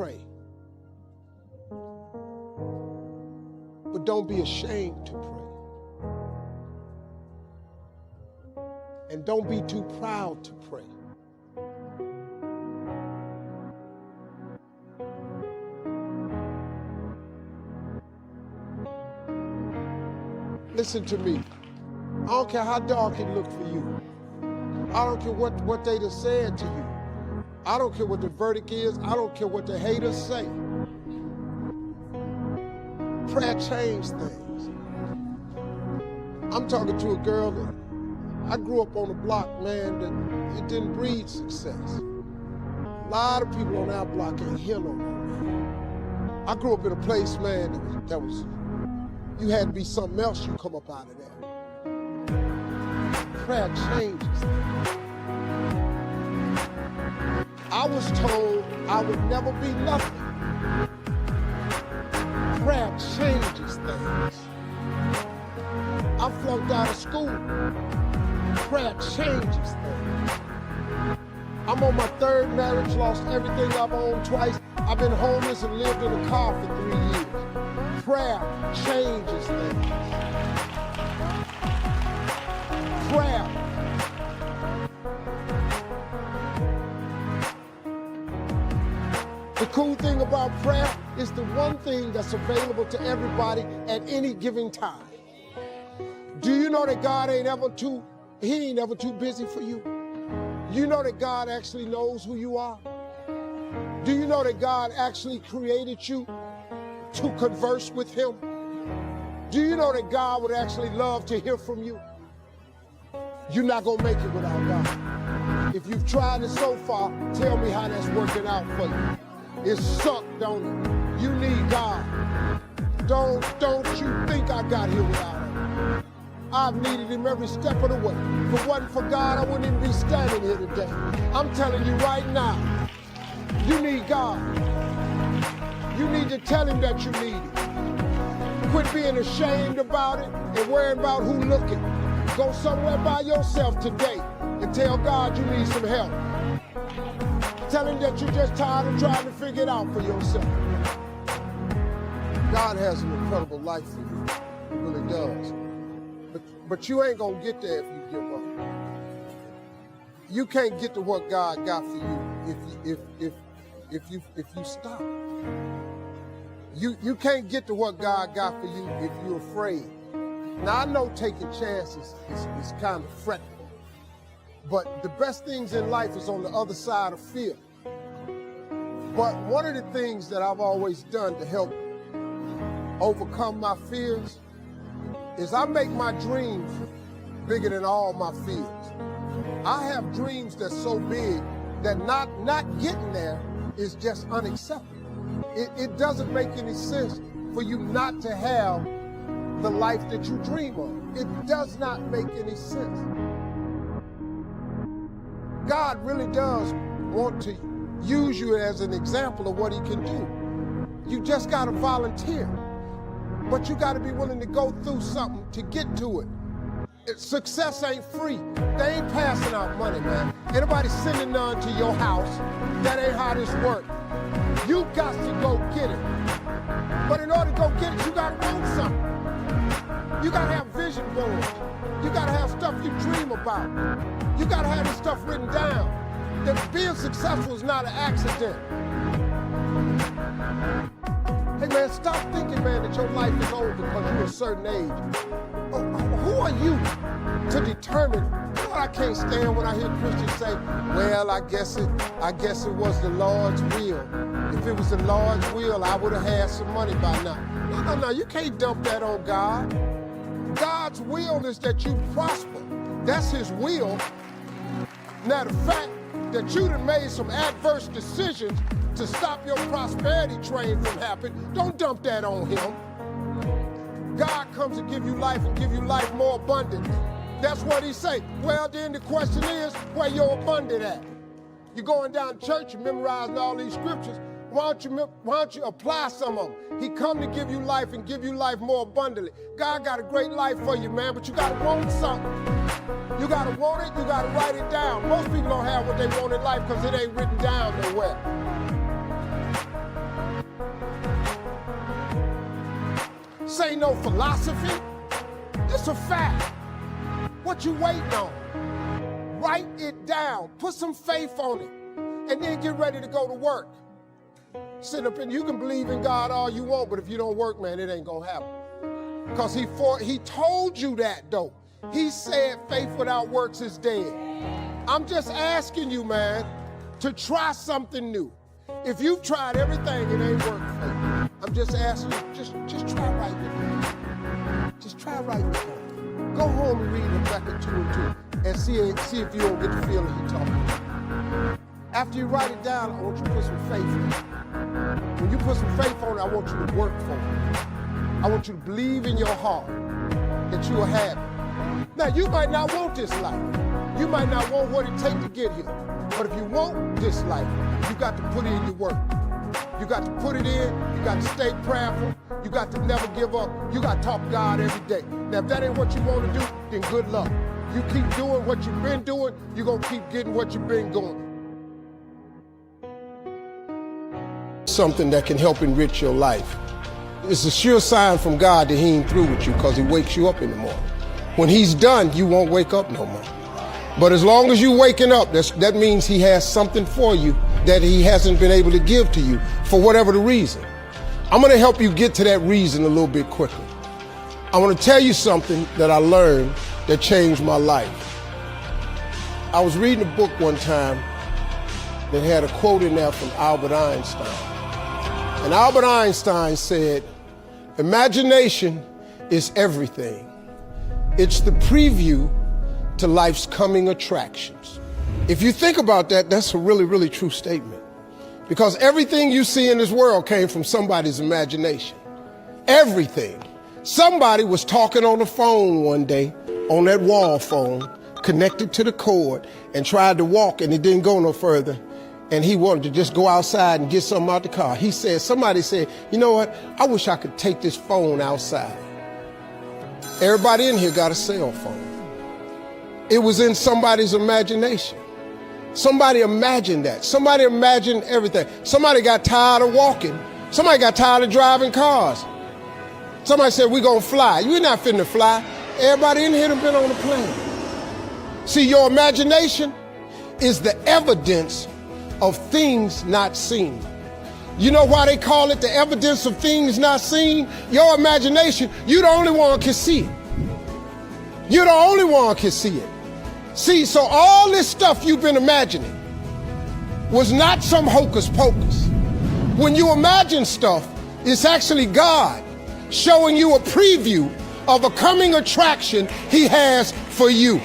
pray. But don't be ashamed to pray. And don't be too proud to pray. Listen to me. I don't care how dark it looked for you. I don't care what they done said to you. I don't care what the verdict is. I don't care what the haters say. Prayer changed things. I'm talking to a girl that I grew up on a block, man, that it didn't breed success. A lot of people on our block ain't here no more, man. I grew up in a place, man, that was you had to be something else you come up out of there. Prayer changes things. I was told I would never be nothing. Prayer changes things. I flunked out of school. Prayer changes things. I'm on my third marriage, lost everything I've owned twice. I've been homeless and lived in a car for 3 years. Prayer changes things. Prayer. The cool thing about prayer is the one thing that's available to everybody at any given time. Do you know that God ain't ever too busy for you? You know that God actually knows who you are? Do you know that God actually created you to converse with him? Do you know that God would actually love to hear from you? You're not gonna make it without God. If you've tried it so far, tell me how that's working out for you. It sucked, don't it? You need God. Don't you think I got here without him. I've needed him every step of the way. If it wasn't for God, I wouldn't even be standing here today. I'm telling you right now, you need God. You need to tell him that you need him. Quit being ashamed about it and worrying about who's looking. Go somewhere by yourself today and tell God you need some help. Tell him that you're just tired of trying to figure it out for yourself. God has an incredible life for you. He really does. But you ain't gonna get there if you give up. You can't get to what God got for you if you stop. You can't get to what God got for you if you're afraid. Now I know taking chances is kind of fretful, but the best things in life is on the other side of fear. But one of the things that I've always done to help overcome my fears is I make my dreams bigger than all my fears. I have dreams that's so big that not getting there is just unacceptable. It doesn't make any sense for you not to have the life that you dream of. It does not make any sense. God really does want to use you as an example of what he can do. You just got to volunteer. But you got to be willing to go through something to get to it. Success ain't free. They ain't passing out money, man. Anybody sending none to your house. That ain't how this works. You got to go get it. But in order to go get it, you got to want something. You got to have vision boards. You got to have stuff you dream about. You got to have this stuff written down. That being successful is not an accident. Hey man, stop thinking, man, that your life is over because you're a certain age. Who are you to determine? You know what I can't stand when I hear Christians say, well, I guess it was the Lord's will. If it was the Lord's will, I would have had some money by now. No, you can't dump that on God. God's will is that you prosper. That's his will. Now the fact that you done made some adverse decisions to stop your prosperity train from happening, don't dump that on him. God comes to give you life and give you life more abundantly. That's what he say. Well, then the question is, where your abundant at? You're going down to church and memorizing all these scriptures. Why don't you apply some of them? He come to give you life and give you life more abundantly. God got a great life for you, man, but you got to want something. You got to want it, you got to write it down. Most people don't have what they want in life because it ain't written down nowhere. This ain't no philosophy. It's a fact. What you waiting on? Write it down. Put some faith on it. And then get ready to go to work. Sit up and you can believe in God all you want, but if you don't work, man, it ain't gonna happen. Because he told you that, though. He said faith without works is dead. I'm just asking you, man, to try something new. If you've tried everything, it ain't working for you. I'm just asking you, just try writing it down. Just try writing it down. Go home and read Rebecca 2 and 2 and see if you don't get the feeling you're talking about. After you write it down, I want you to put some faith in it. When you put some faith on it, I want you to work for it. I want you to believe in your heart that you will have it. Now, you might not want this life. You might not want what it takes to get here. But if you want this life, you got to put in your work. You got to put it in. You got to stay prayerful. You got to never give up. You got to talk to God every day. Now, if that ain't what you want to do, then good luck. You keep doing what you've been doing, you're going to keep getting what you've been doing. Something that can help enrich your life. It's a sure sign from God that he ain't through with you because he wakes you up in the morning. When he's done, you won't wake up no more. But as long as you're waking up, that means he has something for you that he hasn't been able to give to you for whatever the reason. I'm going to help you get to that reason a little bit quicker. I want to tell you something that I learned that changed my life. I was reading a book one time that had a quote in there from Albert Einstein. And Albert Einstein said, "Imagination is everything. It's the preview to life's coming attractions." If you think about that, that's a really, really true statement. Because everything you see in this world came from somebody's imagination. Everything. Somebody was talking on the phone one day, on that wall phone, connected to the cord, and tried to walk, and it didn't go no further. And he wanted to just go outside and get something out the car. Somebody said, "You know what? I wish I could take this phone outside." Everybody in here got a cell phone. It was in somebody's imagination. Somebody imagined that. Somebody imagined everything. Somebody got tired of walking. Somebody got tired of driving cars. Somebody said, "We're gonna fly." You're not finna fly. Everybody in here done been on a plane. See, your imagination is the evidence of things not seen. You know why they call it the evidence of things not seen? Your imagination, you're the only one can see it. You're the only one can see it. See, so all this stuff you've been imagining was not some hocus pocus. When you imagine stuff, it's actually God showing you a preview of a coming attraction he has for you.